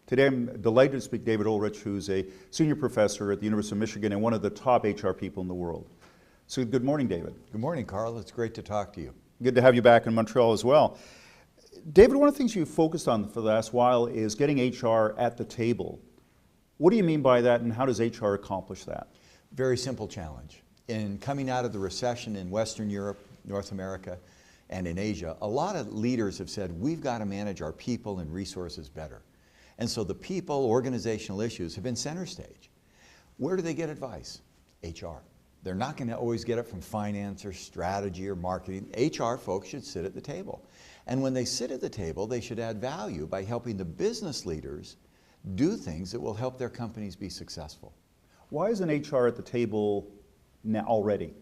Today I'm delighted to speak to David Ulrich, who's a senior professor at the University of Michigan and one of the top HR people in the world. So good morning, David. Good morning, Carl. It's great to talk to you. Good to have you back in Montreal as well. David, one of the things you've focused on for the last while is getting HR at the table. What do you mean by that, and how does HR accomplish that? Very simple challenge. In coming out of the recession in Western Europe, North America, and in Asia, a lot of leaders have said, we've got to manage our people and resources better. And so the people, organizational issues have been center stage. Where do they get advice? HR. They're not going to always get it from finance or strategy or marketing. HR folks should sit at the table. And when they sit at the table, they should add value by helping the business leaders do things that will help their companies be successful. Why isn't HR at the table now already?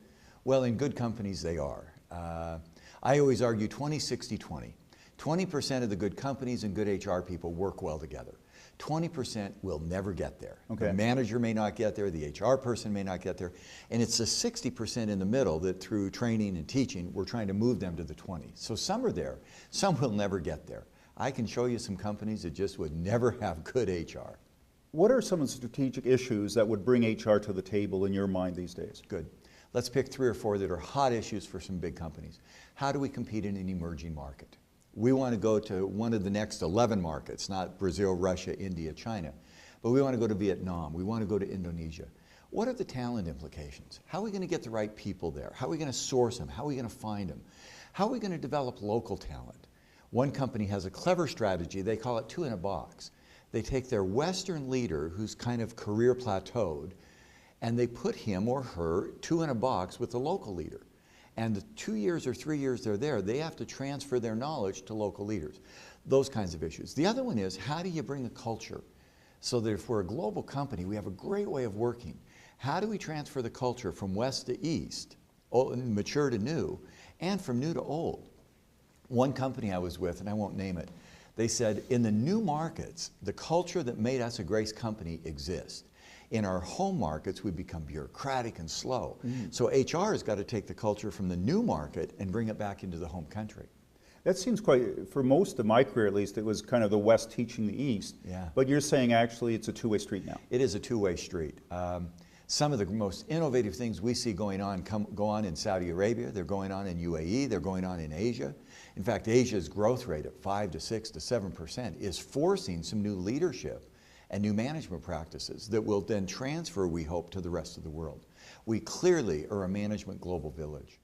Well, in good companies, they are. I always argue 20-60-20. 20% of the good companies and good HR people work well together. 20% will never get there. Okay. The manager may not get there, the HR person may not get there, and it's the 60% in the middle that through training and teaching, we're trying to move them to the 20s. So some are there, some will never get there. I can show you some companies that just would never have good HR. What are some of the strategic issues that would bring HR to the table in your mind these days? Good. Let's pick 3 or 4 that are hot issues for some big companies. How do we compete in an emerging market? We want to go to one of the next 11 markets, not Brazil, Russia, India, China, but we want to go to Vietnam. We want to go to Indonesia. What are the talent implications? How are we going to get the right people there? How are we going to source them? How are we going to find them? How are we going to develop local talent? One company has a clever strategy. They call it 2 in a box. They take their Western leader who's kind of career plateaued, and they put him or her 2 in a box with the local leader. And the 2 years or 3 years they're there, they have to transfer their knowledge to local leaders. Those kinds of issues. The other one is, how do you bring the culture so that if we're a global company, we have a great way of working. How do we transfer the culture from west to east, mature to new, and from new to old? One company I was with, and I won't name it, they said, in the new markets, the culture that made us a great company exists. In our home markets, we become bureaucratic and slow. So HR has got to take the culture from the new market and bring it back into the home country. That seems quite, for most of my career at least, it was kind of the West teaching the East. Yeah. But you're saying actually it's a two-way street now. It is a two-way street. Some of the most innovative things we see go on in Saudi Arabia, they're going on in UAE, they're going on in Asia. In fact, Asia's growth rate at 5 to 6 to 7% is forcing some new leadership and new management practices that will then transfer, we hope, to the rest of the world. We clearly are a management global village.